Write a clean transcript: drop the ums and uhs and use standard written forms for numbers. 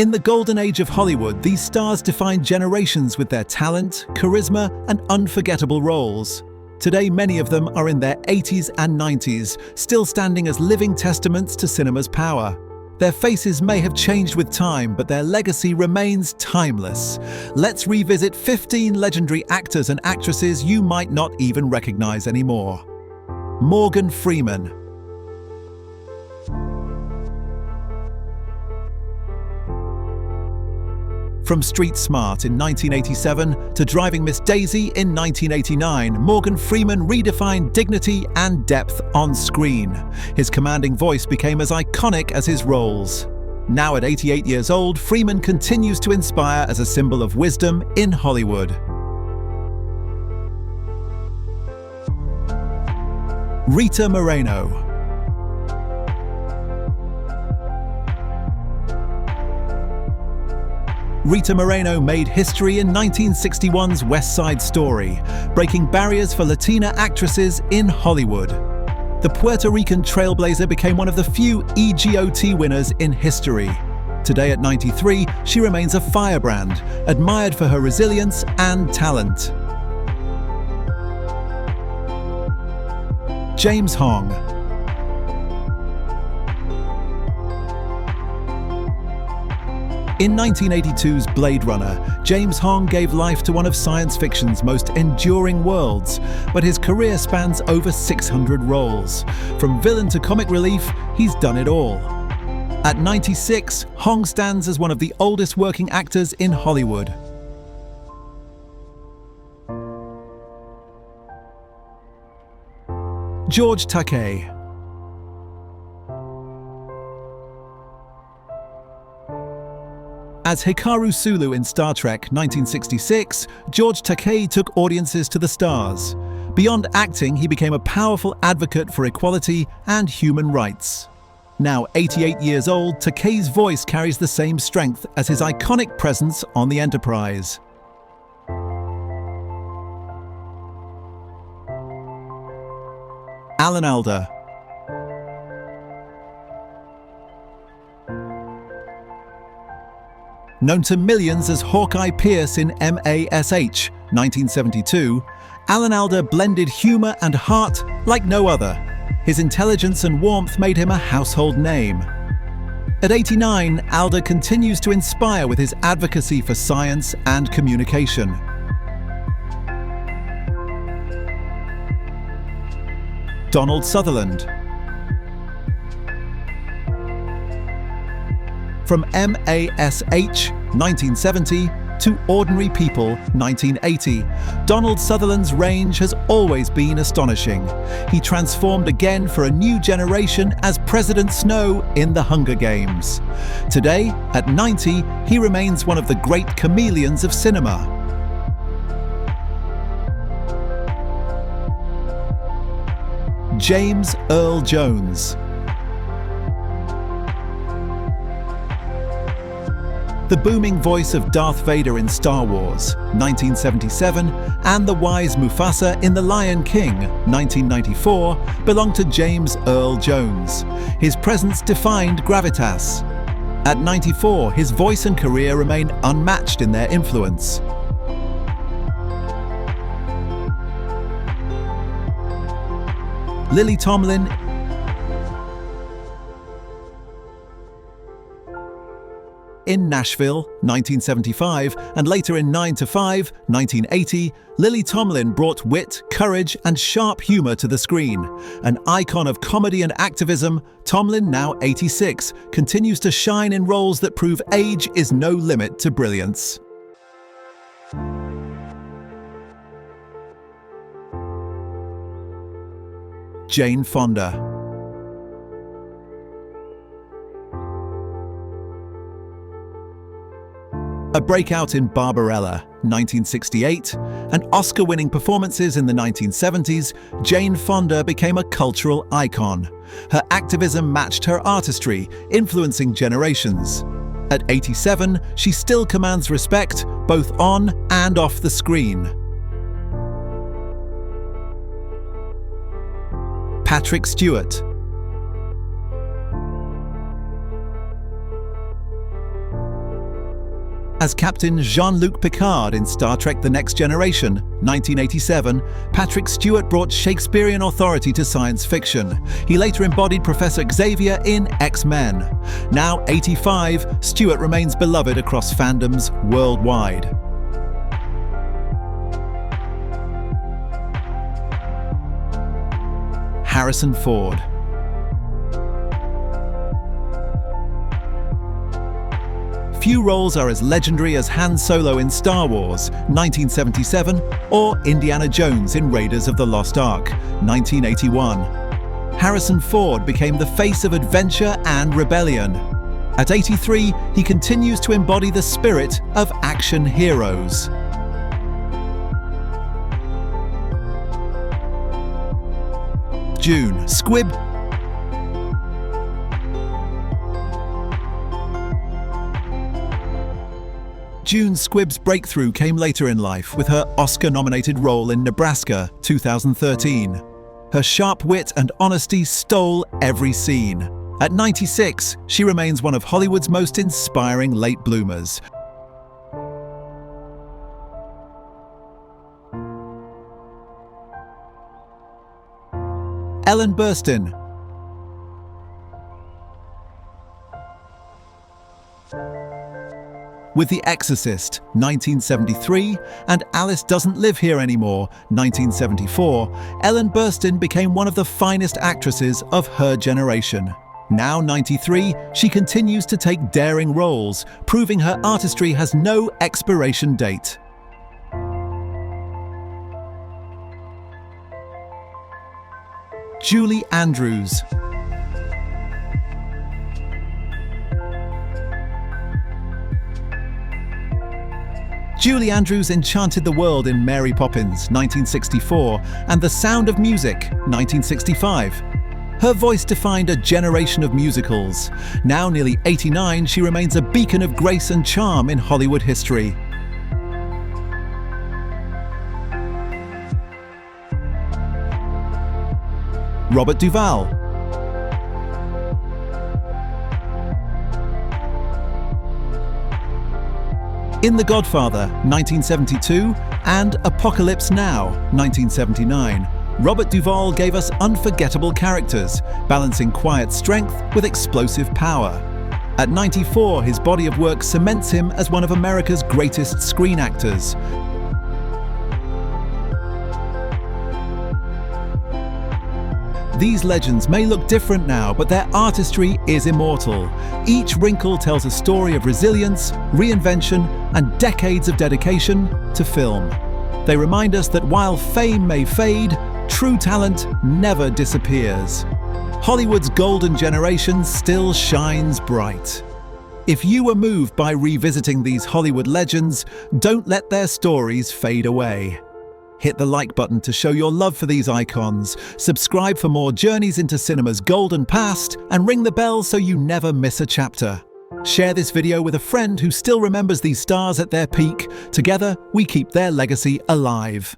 In the golden age of Hollywood, these stars defined generations with their talent, charisma, and unforgettable roles. Today, many of them are in their 80s and 90s, still standing as living testaments to cinema's power. Their faces may have changed with time, but their legacy remains timeless. Let's revisit 15 legendary actors and actresses you might not even recognize anymore. Morgan Freeman. From Street Smart in 1987 to Driving Miss Daisy in 1989, Morgan Freeman redefined dignity and depth on screen. His commanding voice became as iconic as his roles. Now at 88 years old, Freeman continues to inspire as a symbol of wisdom in Hollywood. Rita Moreno. Rita Moreno made history in 1961's West Side Story, breaking barriers for Latina actresses in Hollywood. The Puerto Rican trailblazer became one of the few EGOT winners in history. Today at 93, she remains a firebrand, admired for her resilience and talent. James Hong. In 1982's Blade Runner, James Hong gave life to one of science fiction's most enduring worlds, but his career spans over 600 roles. From villain to comic relief, he's done it all. At 96, Hong stands as one of the oldest working actors in Hollywood. George Takei. As Hikaru Sulu in Star Trek 1966, George Takei took audiences to the stars. Beyond acting, he became a powerful advocate for equality and human rights. Now 88 years old, Takei's voice carries the same strength as his iconic presence on the Enterprise. Alan Alda. Known to millions as Hawkeye Pierce in MASH 1972, Alan Alda blended humor and heart like no other. His intelligence and warmth made him a household name. At 89, Alda continues to inspire with his advocacy for science and communication. Donald Sutherland. From MASH 1970 to Ordinary People 1980, Donald Sutherland's range has always been astonishing. He transformed again for a new generation as President Snow in The Hunger Games. Today, at 90, he remains one of the great chameleons of cinema. James Earl Jones. The booming voice of Darth Vader in Star Wars, 1977, and the wise Mufasa in The Lion King, 1994, belong to James Earl Jones. His presence defined gravitas. At 94, his voice and career remain unmatched in their influence. Lily Tomlin. In Nashville, 1975, and later in 9 to 5, 1980, Lily Tomlin brought wit, courage, and sharp humor to the screen. An icon of comedy and activism, Tomlin, now 86, continues to shine in roles that prove age is no limit to brilliance. Jane Fonda. A breakout in Barbarella, 1968, and Oscar-winning performances in the 1970s, Jane Fonda became a cultural icon. Her activism matched her artistry, influencing generations. At 87, she still commands respect, both on and off the screen. Patrick Stewart. As Captain Jean-Luc Picard in Star Trek: The Next Generation, 1987, Patrick Stewart brought Shakespearean authority to science fiction. He later embodied Professor Xavier in X-Men. Now 85, Stewart remains beloved across fandoms worldwide. Harrison Ford. Few roles are as legendary as Han Solo in Star Wars, 1977, or Indiana Jones in Raiders of the Lost Ark, 1981. Harrison Ford became the face of adventure and rebellion. At 83, he continues to embody the spirit of action heroes. June, Squibb. June Squibb's breakthrough came later in life with her Oscar-nominated role in Nebraska, 2013. Her sharp wit and honesty stole every scene. At 96, she remains one of Hollywood's most inspiring late bloomers. Ellen Burstyn. With The Exorcist, 1973, and Alice Doesn't Live Here Anymore, 1974, Ellen Burstyn became one of the finest actresses of her generation. Now 93, she continues to take daring roles, proving her artistry has no expiration date. Julie Andrews. Julie Andrews enchanted the world in Mary Poppins, 1964, and The Sound of Music, 1965. Her voice defined a generation of musicals. Now nearly 89, she remains a beacon of grace and charm in Hollywood history. Robert Duvall. In The Godfather, 1972, and Apocalypse Now, 1979, Robert Duvall gave us unforgettable characters, balancing quiet strength with explosive power. At 94, his body of work cements him as one of America's greatest screen actors. These legends may look different now, but their artistry is immortal. Each wrinkle tells a story of resilience, reinvention, and decades of dedication to film. They remind us that while fame may fade, true talent never disappears. Hollywood's golden generation still shines bright. If you were moved by revisiting these Hollywood legends, don't let their stories fade away. Hit the like button to show your love for these icons, subscribe for more journeys into cinema's golden past, and ring the bell so you never miss a chapter. Share this video with a friend who still remembers these stars at their peak. Together, we keep their legacy alive.